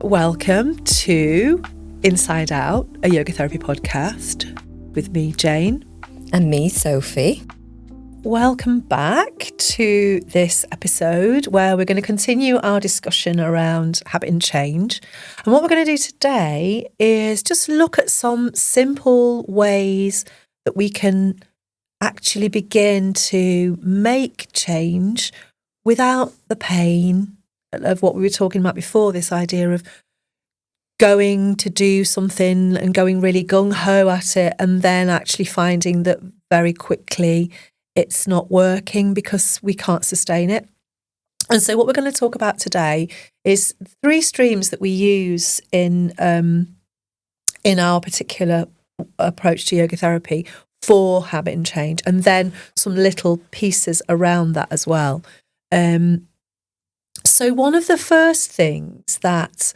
Welcome to Inside Out, a yoga therapy podcast with me, Jane. And me, Sophie. Welcome back to this episode where we're going to continue our discussion around habit and change. And what we're going to do today is just look at some simple ways that we can actually begin to make change without the pain of what we were talking about before, this idea of going to do something and going really gung-ho at it and then actually finding that very quickly it's not working because we can't sustain it. And so what we're going to talk about today is 3 streams that we use in our particular approach to yoga therapy for habit and change, and then some little pieces around that as well. So one of the first things that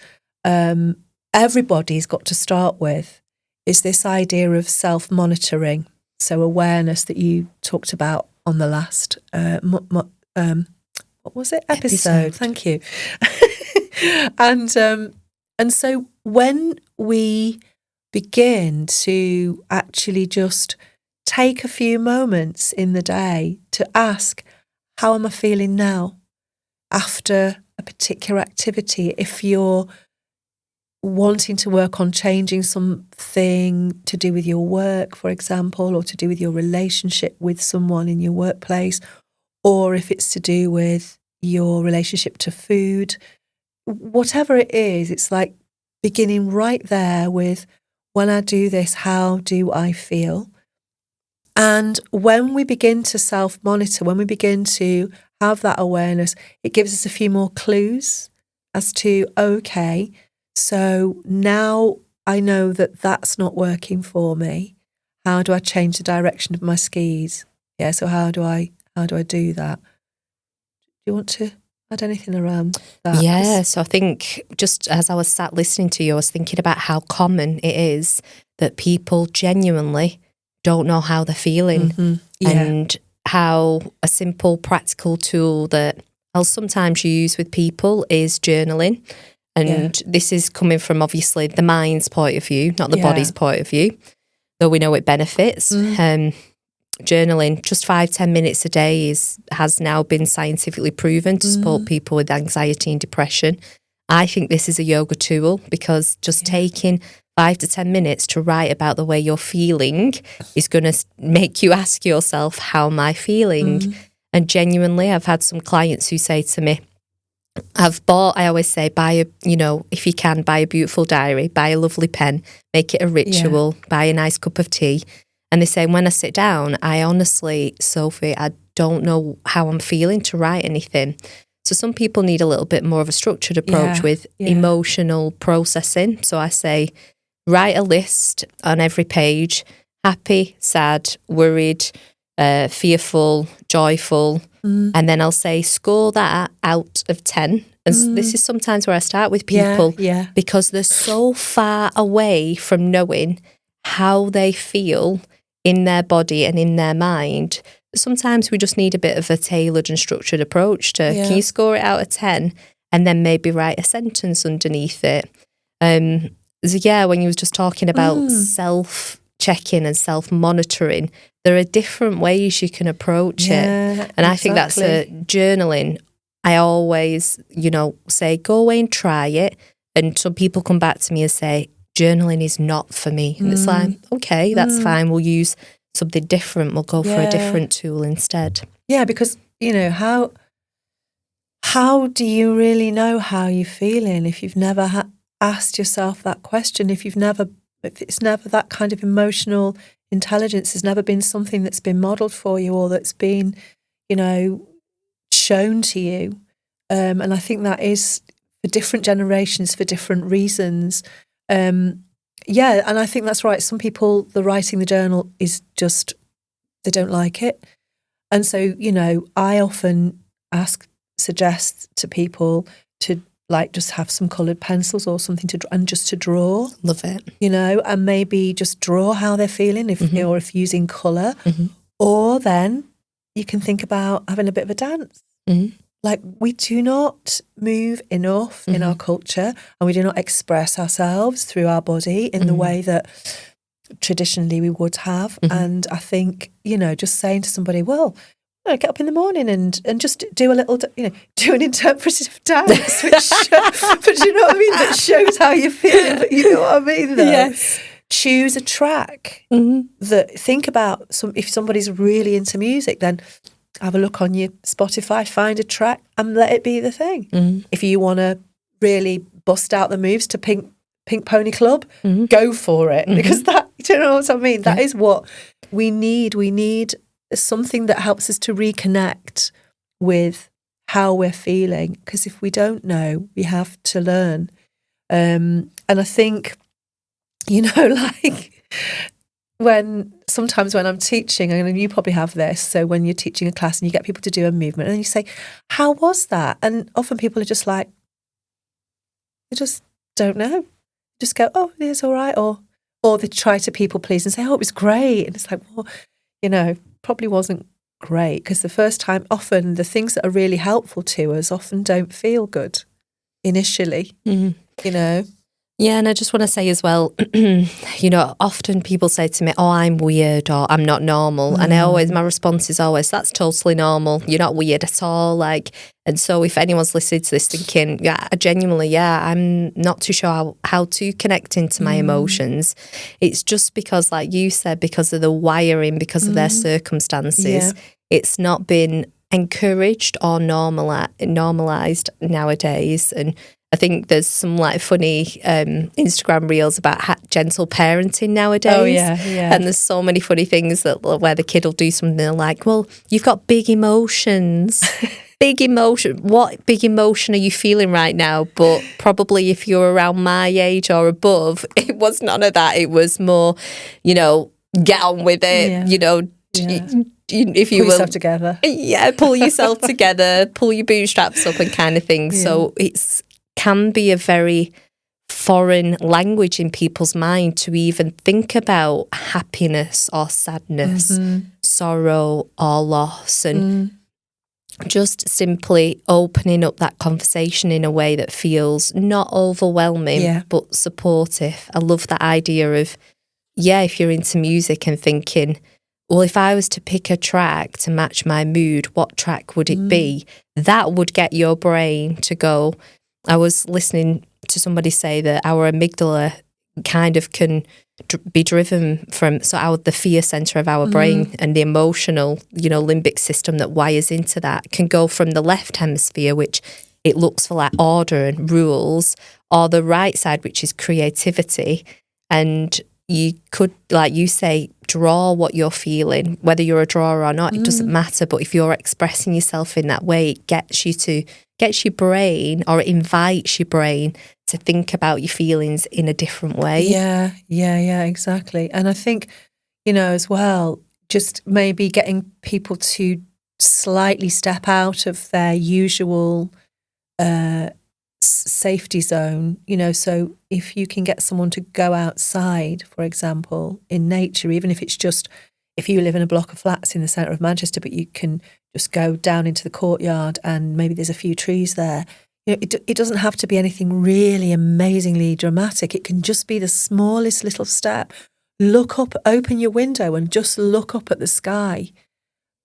everybody's got to start with is this idea of self-monitoring. So awareness that you talked about on the last, what was it? Episode. Thank you. And so when we begin to actually just take a few moments in the day to ask, how am I feeling now after a particular activity? If you're wanting to work on changing something to do with your work, for example, or to do with your relationship with someone in your workplace, or if it's to do with your relationship to food, whatever it is, it's like beginning right there with, when I do this, how do I feel? And when we begin to self-monitor, when we begin to have that awareness, it gives us a few more clues as to, okay, so now I know that that's not working for me. How do I change the direction of my skis? Yeah, so how do I do that? Do you want to add anything around that? Yeah, so I think just as I was sat listening to you, I was thinking about how common it is that people genuinely don't know how they're feeling. Mm-hmm. Yeah. And how a simple practical tool that I'll sometimes use with people is journaling. And this is coming from obviously the mind's point of view, not the body's point of view, though we know it benefits. Journaling, just 5-10 minutes a day has now been scientifically proven to support people with anxiety and depression. I think this is a yoga tool because just taking 5 to 10 minutes to write about the way you're feeling is going to make you ask yourself, how am I feeling? And genuinely, I've had some clients who say to me, I always say, if you can, buy a beautiful diary, buy a lovely pen, make it a ritual, buy a nice cup of tea. And they say, when I sit down, I honestly, Sophie, I don't know how I'm feeling to write anything. So some people need a little bit more of a structured approach with emotional processing. So I say, write a list on every page, happy, sad, worried, fearful, joyful. And then I'll say, score that out of 10. And this is sometimes where I start with people because they're so far away from knowing how they feel in their body and in their mind. Sometimes we just need a bit of a tailored and structured approach to, can you score it out of 10? And then maybe write a sentence underneath it. So when you was just talking about self-checking and self-monitoring, there are different ways you can approach it. And I think that's journaling. I always, say, go away and try it. And some people come back to me and say, journaling is not for me. And it's like, okay, that's fine. We'll use something different. We'll go for a different tool instead. Yeah, because, how do you really know how you're feeling if you've never asked yourself that question, if it's never that kind of emotional intelligence has never been something that's been modelled for you or that's been, shown to you. And I think that is for different generations, for different reasons. And I think that's right. Some people, the writing the journal is just, they don't like it. And so, I often suggest to people to just have some coloured pencils or something to draw. Love it. And maybe just draw how they're feeling or if using colour. Or then you can think about having a bit of a dance. like we do not move enough in our culture, and we do not express ourselves through our body in the way that traditionally we would have. And I think, just saying to somebody, well, get up in the morning and just do a little, do an interpretive dance, which, but you know what I mean? That shows how you're feeling, but you know what I mean, though? Yes. Choose a track that, think about if somebody's really into music, then have a look on your Spotify, find a track and let it be the thing. If you want to really bust out the moves to Pink Pony Club, go for it, because that, do you know what I mean? That is what we need. We need something that helps us to reconnect with how we're feeling, because if we don't know, we have to learn. And I think, like sometimes when I'm teaching, and you probably have this, so when you're teaching a class and you get people to do a movement and you say, how was that? And often people are just like, they just don't know. Just go, oh, it's all right. Or they try to people please and say, oh, it was great. And it's like, well, probably wasn't great, because the first time, often the things that are really helpful to us often don't feel good initially, Yeah, and I just want to say as well, often people say to me, oh, I'm weird or I'm not normal. And my response is always, that's totally normal. You're not weird at all. And so if anyone's listening to this thinking, I'm not too sure how to connect into my emotions. It's just because, like you said, because of the wiring, because of their circumstances, it's not been encouraged or normalized nowadays. And I think there's some funny Instagram reels about gentle parenting nowadays. Oh, yeah. And there's so many funny things where the kid will do something like, well, you've got big emotions. Big emotion. What big emotion are you feeling right now? But probably if you're around my age or above, it was none of that. It was more, get on with it, if you pull yourself together. Yeah, pull yourself together, pull your bootstraps up and kind of thing. Yeah. So can be a very foreign language in people's mind to even think about happiness or sadness, sorrow or loss, and just simply opening up that conversation in a way that feels not overwhelming but supportive. I love that idea of, if you're into music and thinking, well, if I was to pick a track to match my mood, what track would it be? That would get your brain to go. I was listening to somebody say that our amygdala kind of can be driven from the fear center of our brain, and the emotional, limbic system that wires into that can go from the left hemisphere, which it looks for like order and rules, or the right side, which is creativity. And you could, like you say, draw what you're feeling, whether you're a drawer or not, it doesn't matter. But if you're expressing yourself in that way, it gets your brain, or it invites your brain to think about your feelings in a different way. Yeah, exactly. And I think, as well, just maybe getting people to slightly step out of their usual safety zone, so if you can get someone to go outside, for example, in nature, even if it's just, if you live in a block of flats in the centre of Manchester, but you can just go down into the courtyard and maybe there's a few trees there. It doesn't have to be anything really amazingly dramatic. It can just be the smallest little step. Look up, open your window and just look up at the sky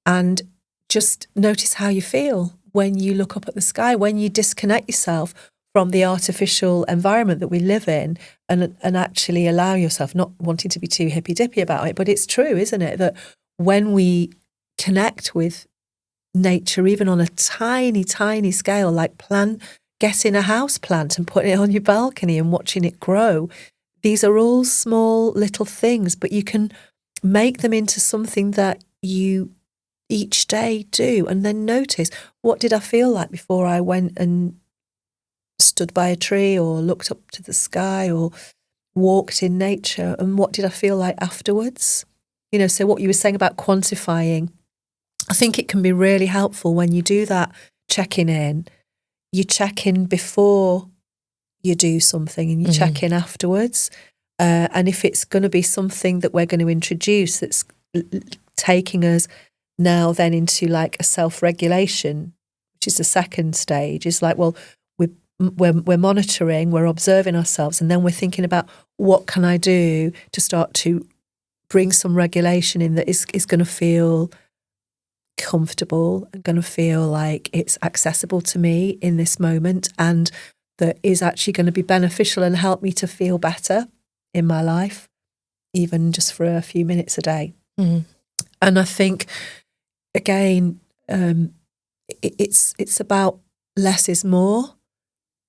and just notice how you feel when you look up at the sky, when you disconnect yourself from the artificial environment that we live in and actually allow yourself, not wanting to be too hippy-dippy about it, but it's true, isn't it, that when we connect with nature, even on a tiny, tiny scale, like getting a house plant and putting it on your balcony and watching it grow, these are all small little things, but you can make them into something that you each day do, and then notice, what did I feel like before I went and stood by a tree or looked up to the sky or walked in nature, and what did I feel like afterwards? So what you were saying about quantifying, I think it can be really helpful when you do that checking in. You check in before you do something and you check in afterwards. And if it's going to be something that we're going to introduce that's taking us now then into like a self-regulation, which is the second stage, is like, well, we're monitoring, we're observing ourselves, and then we're thinking about what can I do to start to bring some regulation in that is going to feel comfortable and going to feel like it's accessible to me in this moment, and that is actually going to be beneficial and help me to feel better in my life, even just for a few minutes a day. Mm. And I think, again, it's about less is more,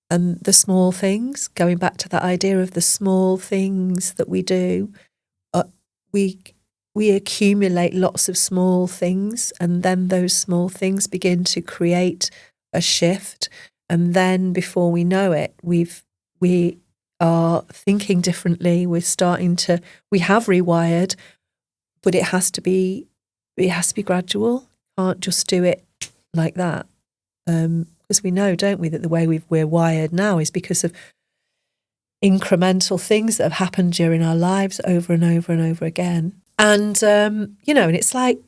and the small things, going back to that idea of the small things that we do, we accumulate lots of small things, and then those small things begin to create a shift. And then before we know it, we are thinking differently. We have rewired, but it has to be gradual. Can't just do it like that. Because we know, don't we, that the way we're wired now is because of incremental things that have happened during our lives over and over and over again. And, and it's like,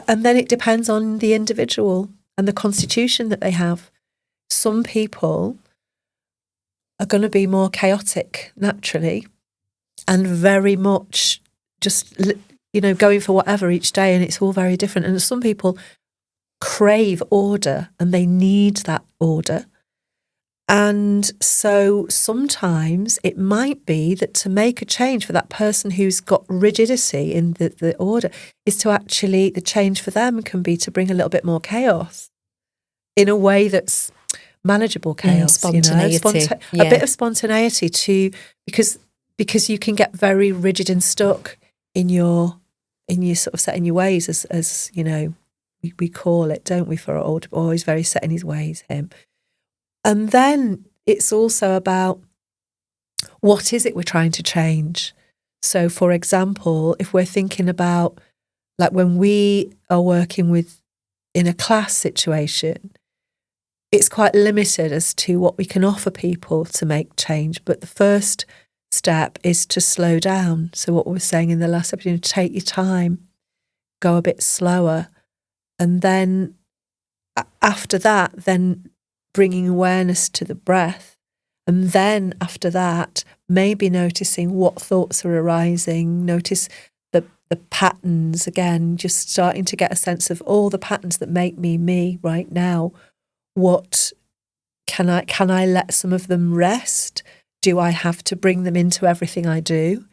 and then it depends on the individual and the constitution that they have. Some people are going to be more chaotic naturally and very much just, going for whatever each day, and it's all very different. And some people crave order and they need that order. And so sometimes it might be that to make a change for that person who's got rigidity in the order is to actually, the change for them can be to bring a little bit more chaos in a way that's manageable chaos, spontaneity. A bit of spontaneity because you can get very rigid and stuck in your sort of set in your ways, as we call it, don't we, for our older boy, he's very set in his ways, him. And then it's also about what is it we're trying to change. So, for example, if we're thinking about, like, when we are working in a class situation, it's quite limited as to what we can offer people to make change. But the first step is to slow down. So what we were saying in the last episode, take your time, go a bit slower. And then after that, then bringing awareness to the breath. And then after that, maybe noticing what thoughts are arising, notice the patterns again, just starting to get a sense of all the patterns that make me right now. What can I let some of them rest? Do I have to bring them into everything I do?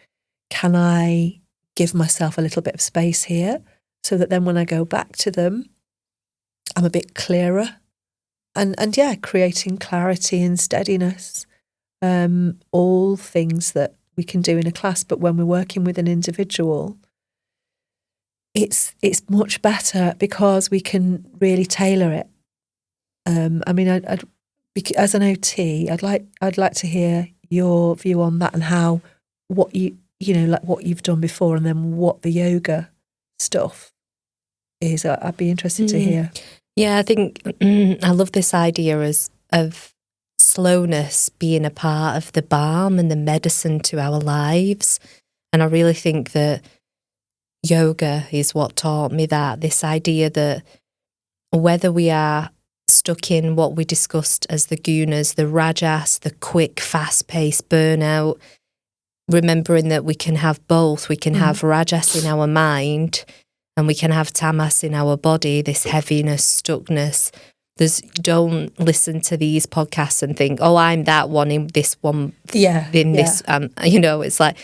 Can I give myself a little bit of space here so that then when I go back to them, I'm a bit clearer? And creating clarity and steadiness, all things that we can do in a class. But when we're working with an individual, it's much better because we can really tailor it. As an OT, I'd like to hear your view on that and how what what you've done before, and then what the yoga stuff is. I'd be interested to hear. Yeah, I think I love this idea of slowness being a part of the balm and the medicine to our lives. And I really think that yoga is what taught me that, this idea that whether we are stuck in what we discussed as the gunas, the rajas, the quick, fast-paced burnout, remembering that we can have both. We can have rajas in our mind, and we can have tamas in our body, this heaviness, stuckness. Don't listen to these podcasts and think, oh, I'm that one in this one. This, it's like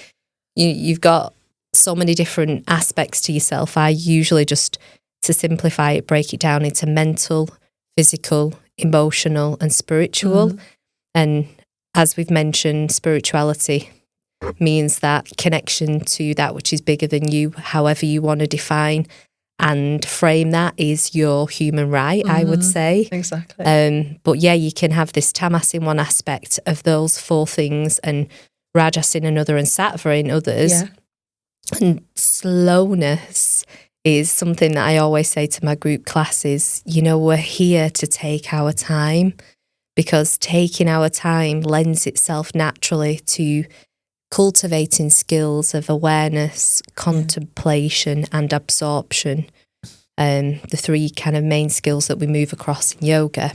you've got so many different aspects to yourself. I usually, just to simplify it, break it down into mental, physical, emotional, and spiritual. And as we've mentioned, spirituality means that connection to that which is bigger than you, however you want to define and frame that, is your human right, I would say. Exactly. But yeah, you can have this tamas in one aspect of those four things, and rajas in another, and sattva in others. Yeah. And slowness is something that I always say to my group classes. We're here to take our time, because taking our time lends itself naturally to cultivating skills of awareness, contemplation, and absorption. the 3 kind of main skills that we move across in yoga.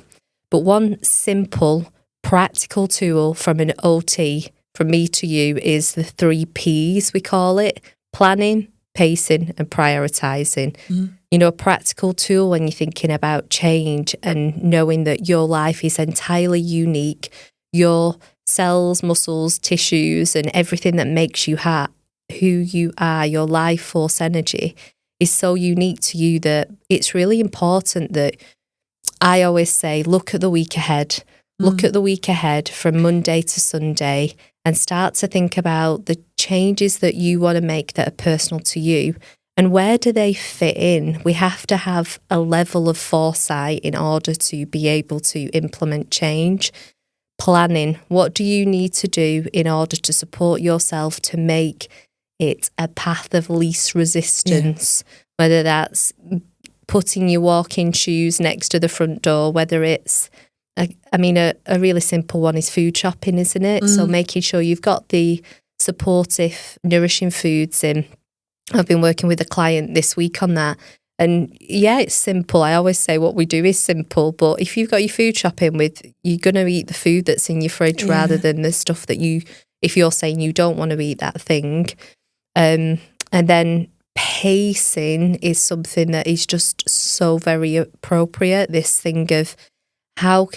But one simple, practical tool from an OT, from me to you, is the 3 Ps, we call it: planning, pacing, and prioritizing. You know, a practical tool when you're thinking about change and knowing that your life is entirely unique. Your cells, muscles, tissues, and everything that makes you who you are, your life force energy, is so unique to you that it's really important that I always say, look at the week ahead. Look at the week ahead from Monday to Sunday and start to think about the changes that you want to make that are personal to you. And where do they fit in? We have to have a level of foresight in order to be able to implement change. Planning. What do you need to do in order to support yourself to make it a path of least resistance? Whether that's putting your walking shoes next to the front door, whether it's, a really simple one is food shopping, isn't it? So making sure you've got the supportive, nourishing foods in. I've been working with a client this week on that. And yeah, it's simple. I always say what we do is simple, but if you've got your food shopping with, you're going to eat the food that's in your fridge rather than the stuff that if you're saying you don't want to eat that thing. And then pacing is something that is just so very appropriate. This thing of how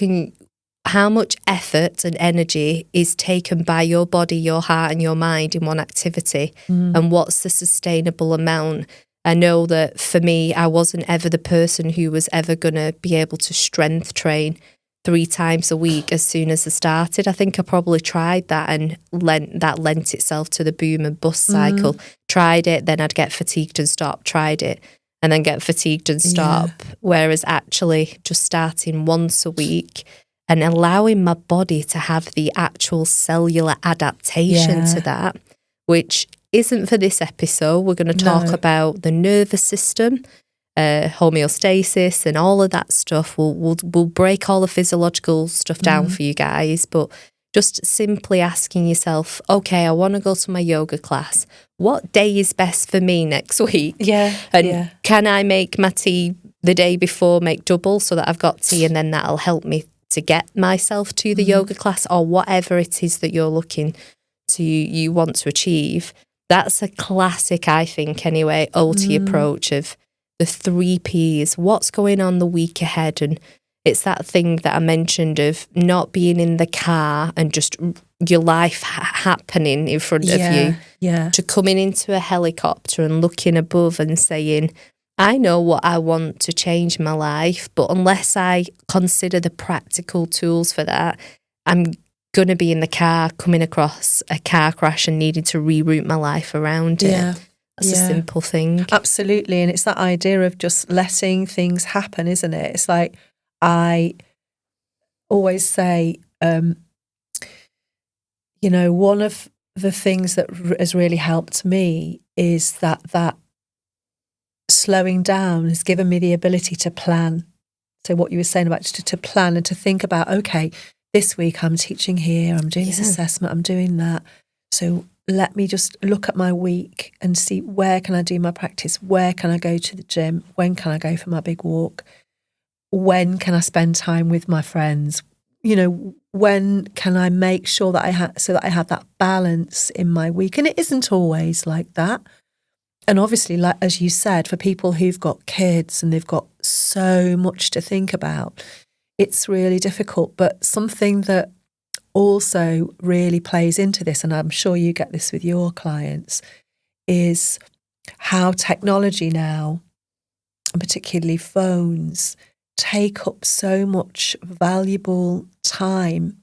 much effort and energy is taken by your body, your heart and your mind in one activity, and what's the sustainable amount. I know that for me, I wasn't ever the person who was ever going to be able to strength train 3 times a week as soon as I started. I think I probably tried that and lent itself to the boom and bust cycle. Tried it, then I'd get fatigued and stop. Tried it and then get fatigued and stop. Whereas actually just starting once a week and allowing my body to have the actual cellular adaptation to that, which isn't for this episode. We're going to talk about the nervous system, homeostasis and all of that stuff. We'll break all the physiological stuff down for you guys, but just simply asking yourself, okay, I want to go to my yoga class. What day is best for me next week? Can I make my tea the day before, make double so that I've got tea, and then that'll help me to get myself to the yoga class, or whatever it is that you're looking to, you want to achieve. That's a classic, I think, anyway, OT approach of the 3 Ps, what's going on the week ahead. And it's that thing that I mentioned of not being in the car and just your life happening in front of you, to coming into a helicopter and looking above and saying, I know what I want to change my life, but unless I consider the practical tools for that, I'm going to be in the car coming across a car crash and needing to reroute my life around it. That's a simple thing. Absolutely. And it's that idea of just letting things happen, isn't it? It's like I always say, one of the things that has really helped me is that slowing down has given me the ability to plan. So what you were saying about to plan and to think about, okay, this week I'm teaching here, I'm doing this assessment, I'm doing that. So let me just look at my week and see, where can I do my practice? Where can I go to the gym? When can I go for my big walk? When can I spend time with my friends? When can I make sure that I have that balance in my week? And it isn't always like that. And obviously, like as you said, for people who've got kids and they've got so much to think about, it's really difficult. But something that also really plays into this, and I'm sure you get this with your clients, is how technology now, and particularly phones, take up so much valuable time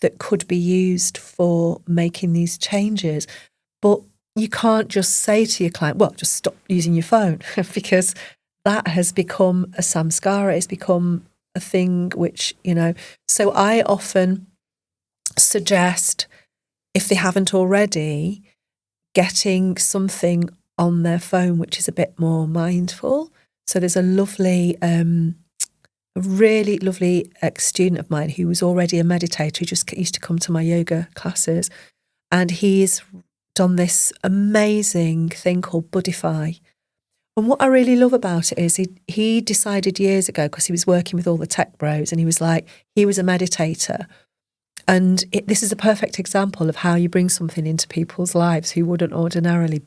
that could be used for making these changes. But you can't just say to your client, well, just stop using your phone, because that has become a samskara. It's become a thing which, so I often suggest, if they haven't already, getting something on their phone which is a bit more mindful. So there's a lovely, really lovely ex-student of mine who was already a meditator, who just used to come to my yoga classes, and he's done this amazing thing called Buddhify. And what I really love about it is he decided years ago, because he was working with all the tech bros, and he was like, he was a meditator. And this is a perfect example of how you bring something into people's lives who wouldn't ordinarily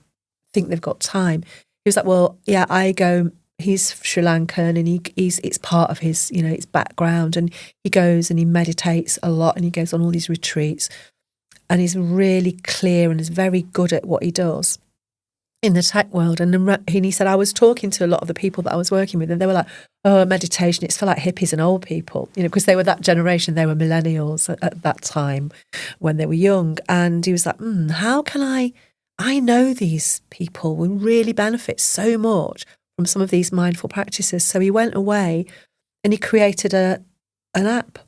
think they've got time. He was like, well, yeah, I go, he's Sri Lankan, and it's part of his, his background. And he goes and he meditates a lot, and he goes on all these retreats. And he's really clear and is very good at what he does in the tech world. And he said, I was talking to a lot of the people that I was working with, and they were like, oh, meditation, it's for like hippies and old people, because they were that generation, they were millennials at that time when they were young. And he was like, how can I know these people will really benefit so much from some of these mindful practices. So he went away and he created an app.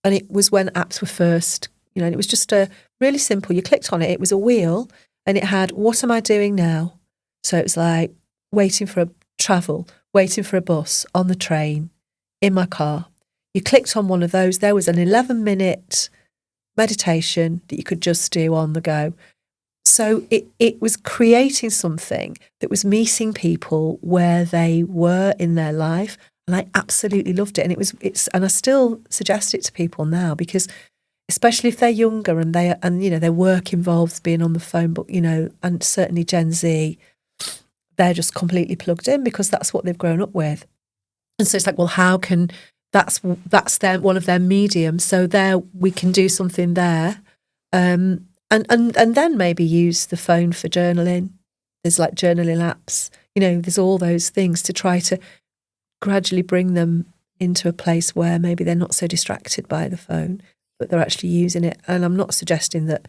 And it was when apps were first, and it was just a really simple, you clicked on it, it was a wheel, and it had, what am I doing now? So it was like waiting for waiting for a bus, on the train, in my car. You clicked on one of those, there was an 11-minute meditation that you could just do on the go. So it was creating something that was meeting people where they were in their life. And I absolutely loved it. And and I still suggest it to people now, because especially if they're younger and their work involves being on the phone, but and certainly Gen Z, they're just completely plugged in because that's what they've grown up with. And so it's like, well, how can that's one of their mediums. So there we can do something there, and then maybe use the phone for journaling. There's like journaling apps. There's all those things to try to gradually bring them into a place where maybe they're not so distracted by the phone, but they're actually using it. And I'm not suggesting that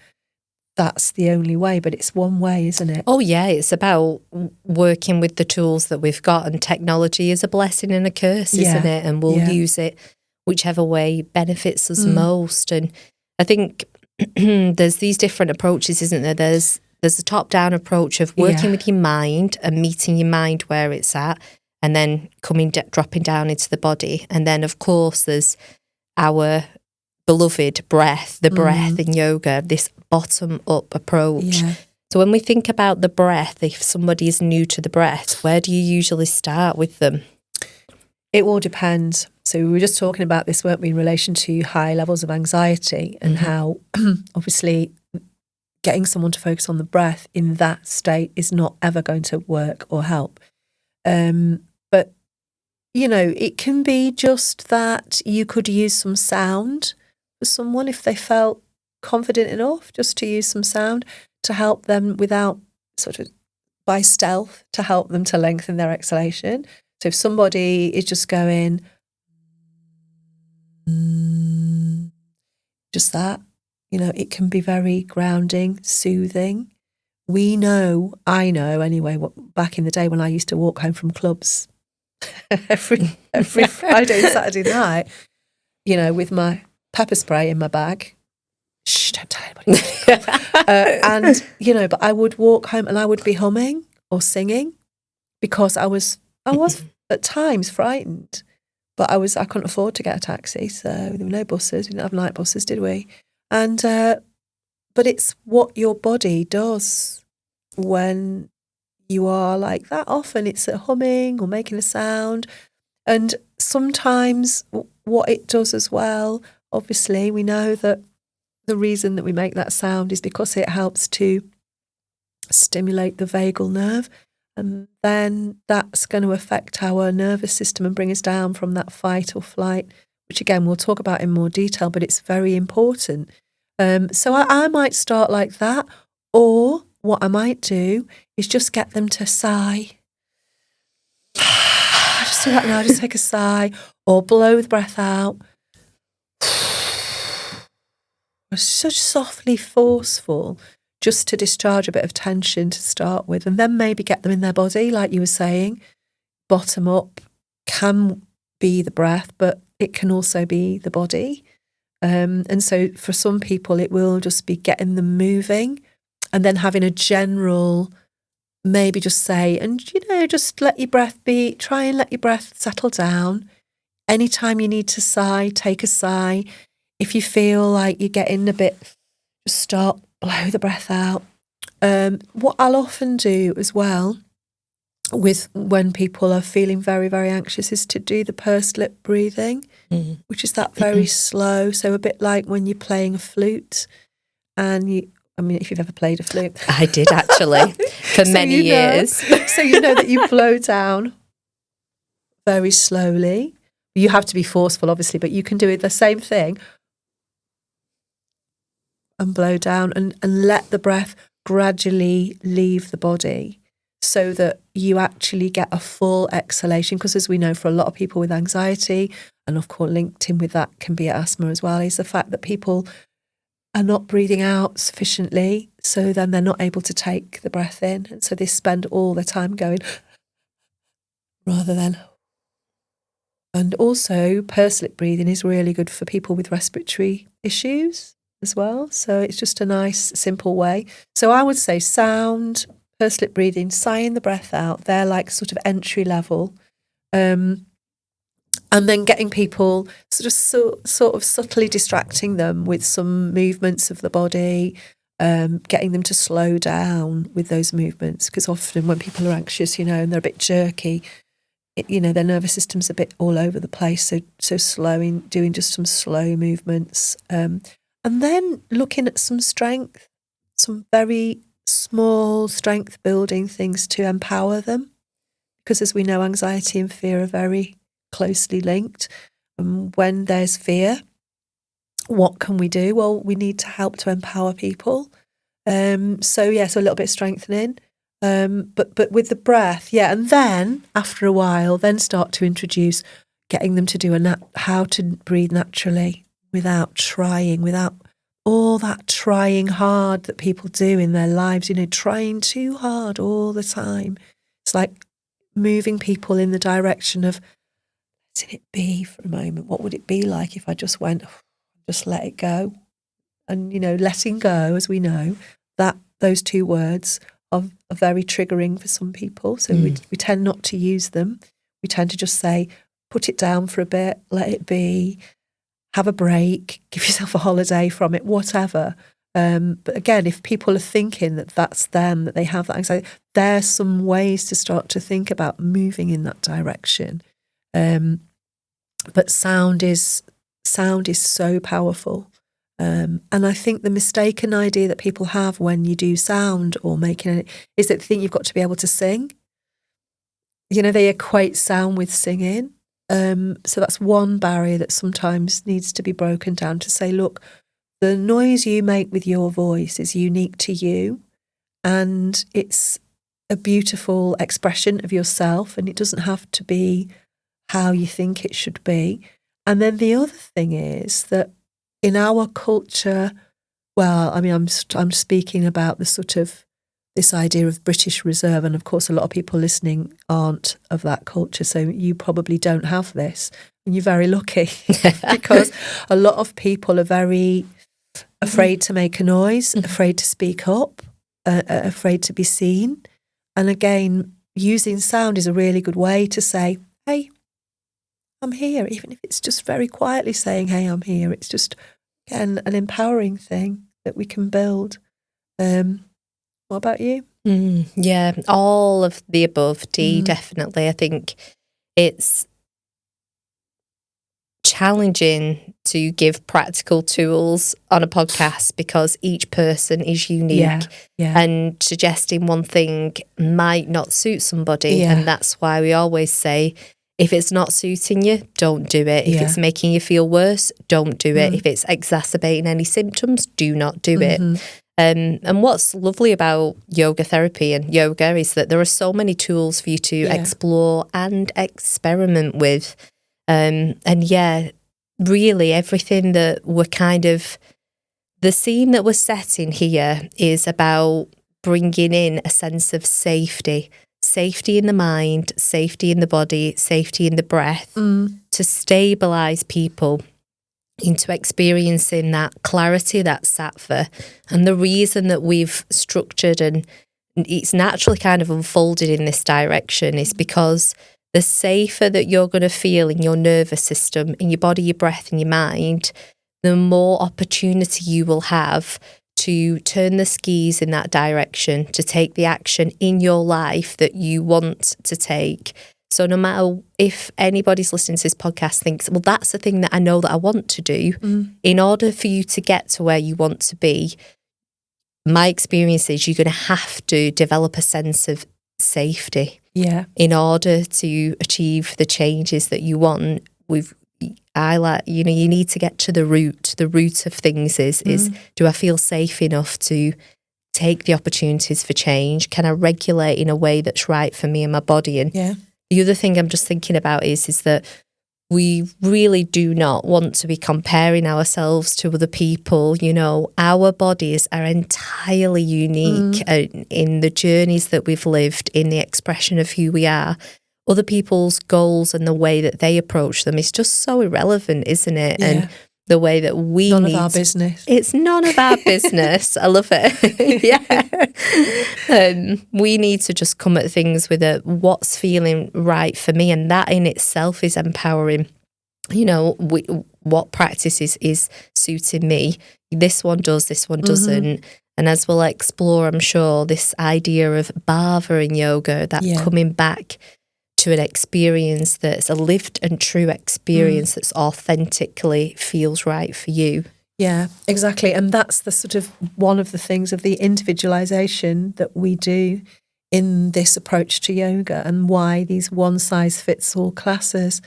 that's the only way, but it's one way, isn't it? Oh, yeah. It's about working with the tools that we've got, and technology is a blessing and a curse, isn't it? And we'll use it whichever way benefits us most. And I think there's these different approaches, isn't there? There's a top-down approach of working with your mind and meeting your mind where it's at, and then dropping down into the body. And then, of course, there's our beloved breath, the breath in yoga, this bottom-up approach. Yeah. So when we think about the breath, if somebody is new to the breath, where do you usually start with them? It all depends. So we were just talking about this, weren't we, in relation to high levels of anxiety, and how obviously getting someone to focus on the breath in that state is not ever going to work or help. But, it can be just that you could use some sound for someone if they felt confident enough just to use some sound to help them without sort of by stealth, to help them to lengthen their exhalation. So if somebody is just going, just that, it can be very grounding, soothing. I know anyway, back in the day when I used to walk home from clubs every Friday and Saturday night, with my pepper spray in my bag. Shh, don't tell anybody. But I would walk home and I would be humming or singing because I was at times frightened, but I couldn't afford to get a taxi, so there were no buses. We didn't have night buses, did we? And but it's what your body does when you are like that. Often it's a humming or making a sound, and sometimes what it does as well. Obviously, we know that the reason that we make that sound is because it helps to stimulate the vagal nerve. And then that's going to affect our nervous system and bring us down from that fight or flight, which again, we'll talk about in more detail, but it's very important. So I might start like that, or what I might do is just get them to sigh. I just do that now, just take a sigh, or blow the breath out. Such softly forceful, just to discharge a bit of tension to start with, and then maybe get them in their body, like you were saying. Bottom up can be the breath, but it can also be the body. And so for some people, it will just be getting them moving, and then having a general, maybe just say, and just let your breath be, try and let your breath settle down. Anytime you need to sigh, take a sigh. If you feel like you're getting a bit, just stop, blow the breath out. What I'll often do as well with when people are feeling very, very anxious is to do the pursed lip breathing, which is that very slow. So a bit like when you're playing a flute and if you've ever played a flute. I did actually for many years. So you know that you blow down very slowly. You have to be forceful, obviously, but you can do it the same thing and blow down and let the breath gradually leave the body so that you actually get a full exhalation. Because as we know, for a lot of people with anxiety, and of course linked in with that can be asthma as well, is the fact that people are not breathing out sufficiently. So then they're not able to take the breath in. And so they spend all the time going rather than. And also pursed lip breathing is really good for people with respiratory issues as well. So it's just a nice, simple way. So I would say sound, pursed lip breathing, sighing the breath out. They're like sort of entry level. And then getting people sort of subtly distracting them with some movements of the body, getting them to slow down with those movements. Because often when people are anxious, and they're a bit jerky, their nervous system's a bit all over the place. So slowing, doing just some slow movements. And then looking at some strength, some very small strength building things to empower them. Because as we know, anxiety and fear are very closely linked. And when there's fear, what can we do? Well, we need to help to empower people. So a little bit of strengthening. But with the breath, and then after a while, then start to introduce getting them to do how to breathe naturally without trying, without all that trying hard that people do in their lives, trying too hard all the time. It's like moving people in the direction of letting it be for a moment. What would it be like if I just went, just let it go? And, letting go, as we know, that those two words are very triggering for some people. So we tend not to use them. We tend to just say, put it down for a bit, let it be, have a break, give yourself a holiday from it, whatever. But again, if people are thinking that that's them, that they have that anxiety, there's some ways to start to think about moving in that direction. But sound is so powerful. And I think the mistaken idea that people have when you do sound or making it is that they think you've got to be able to sing. They equate sound with singing. So that's one barrier that sometimes needs to be broken down to say, look, the noise you make with your voice is unique to you and it's a beautiful expression of yourself and it doesn't have to be how you think it should be. And then the other thing is that in our culture, I'm speaking about the sort of this idea of British Reserve, and of course a lot of people listening aren't of that culture, so you probably don't have this, and you're very lucky because a lot of people are very afraid to make a noise, afraid to speak up, afraid to be seen. And again, using sound is a really good way to say, hey, I'm here, even if it's just very quietly saying, hey, I'm here. It's just, again, an empowering thing that we can build. What about you? Yeah, all of the above, definitely. I think it's challenging to give practical tools on a podcast because each person is unique and suggesting one thing might not suit somebody. And that's why we always say, if it's not suiting you, don't do it. If it's making you feel worse, don't do it. If it's exacerbating any symptoms, do not do it. And what's lovely about yoga therapy and yoga is that there are so many tools for you to explore and experiment with. Really everything that we're kind of, the scene that we're setting here is about bringing in a sense of safety in the mind, safety in the body, safety in the breath to stabilize people into experiencing that clarity, that sattva. And the reason that we've structured and it's naturally kind of unfolded in this direction is because the safer that you're going to feel in your nervous system, in your body, your breath and your mind, the more opportunity you will have to turn the skis in that direction, to take the action in your life that you want to take. So no matter if anybody's listening to this podcast thinks, well, that's the thing that I know that I want to do, in order for you to get to where you want to be, my experience is you're going to have to develop a sense of safety. Yeah. In order to achieve the changes that you want. You need to get to the root. The root of things is do I feel safe enough to take the opportunities for change? Can I regulate in a way that's right for me and my body? And the other thing I'm just thinking about is that we really do not want to be comparing ourselves to other people. You know, our bodies are entirely unique in the journeys that we've lived, in the expression of who we are. Other people's goals and the way that they approach them is just so irrelevant, isn't it? Yeah. And the way that we none of our business. It's none of our business. I love it. Yeah. We need to just come at things with what's feeling right for me, and that in itself is empowering. You know, what practice is suiting me. This one does, this one doesn't. And as we'll explore, I'm sure, this idea of bhava in yoga, that coming back to an experience that's a lived and true experience that's authentically feels right for you. Yeah, exactly. And that's the sort of one of the things of the individualization that we do in this approach to yoga, and why these one-size-fits-all classes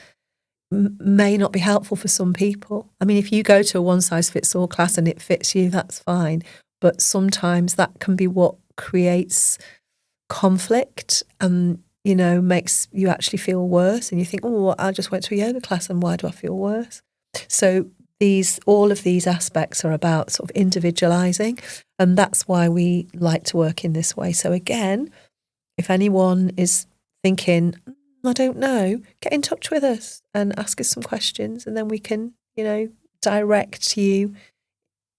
may not be helpful for some people. I mean, if you go to a one-size-fits-all class and it fits you, that's fine. But sometimes that can be what creates conflict and, you know, makes you actually feel worse. And you think, oh, I just went to a yoga class and why do I feel worse? So all of these aspects are about sort of individualizing, and that's why we like to work in this way. So again, if anyone is thinking, I don't know, get in touch with us and ask us some questions, and then we can, you know, direct you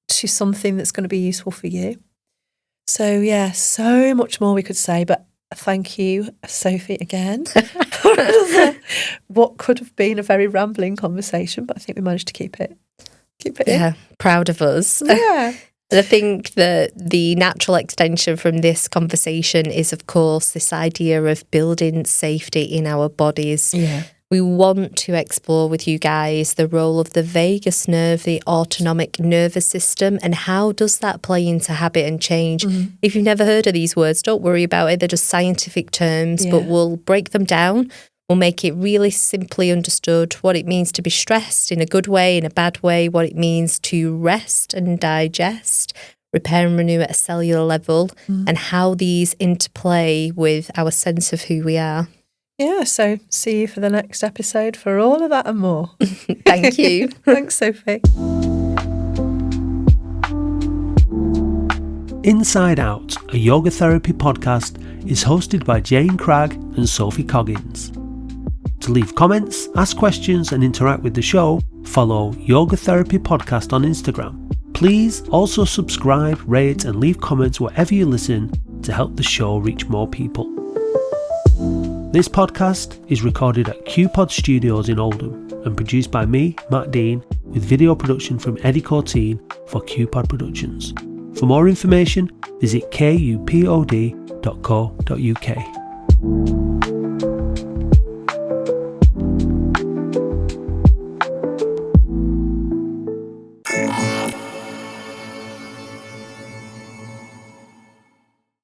to something that's going to be useful for you. So yeah, so much more we could say, but thank you, Sophie, again. What could have been a very rambling conversation, but I think we managed to keep it in. Proud of us. Yeah. I think that the natural extension from this conversation is, of course, this idea of building safety in our bodies. Yeah. We want to explore with you guys the role of the vagus nerve, the autonomic nervous system, and how does that play into habit and change. If you've never heard of these words, don't worry about it. They're just scientific terms, but we'll break them down. We'll make it really simply understood what it means to be stressed in a good way, in a bad way, what it means to rest and digest, repair and renew at a cellular level, and how these interplay with our sense of who we are. Yeah, so see you for the next episode for all of that and more. Thank you. Thanks, Sophie. Inside Out, a yoga therapy podcast, is hosted by Jane Cragg and Sophie Coggins. To leave comments, ask questions and interact with the show, follow Yoga Therapy Podcast on Instagram. Please also subscribe, rate and leave comments wherever you listen to help the show reach more people. This podcast is recorded at QPod Studios in Oldham and produced by me, Matt Dean, with video production from Eddie Corteen for QPod Productions. For more information, visit kupod.co.uk.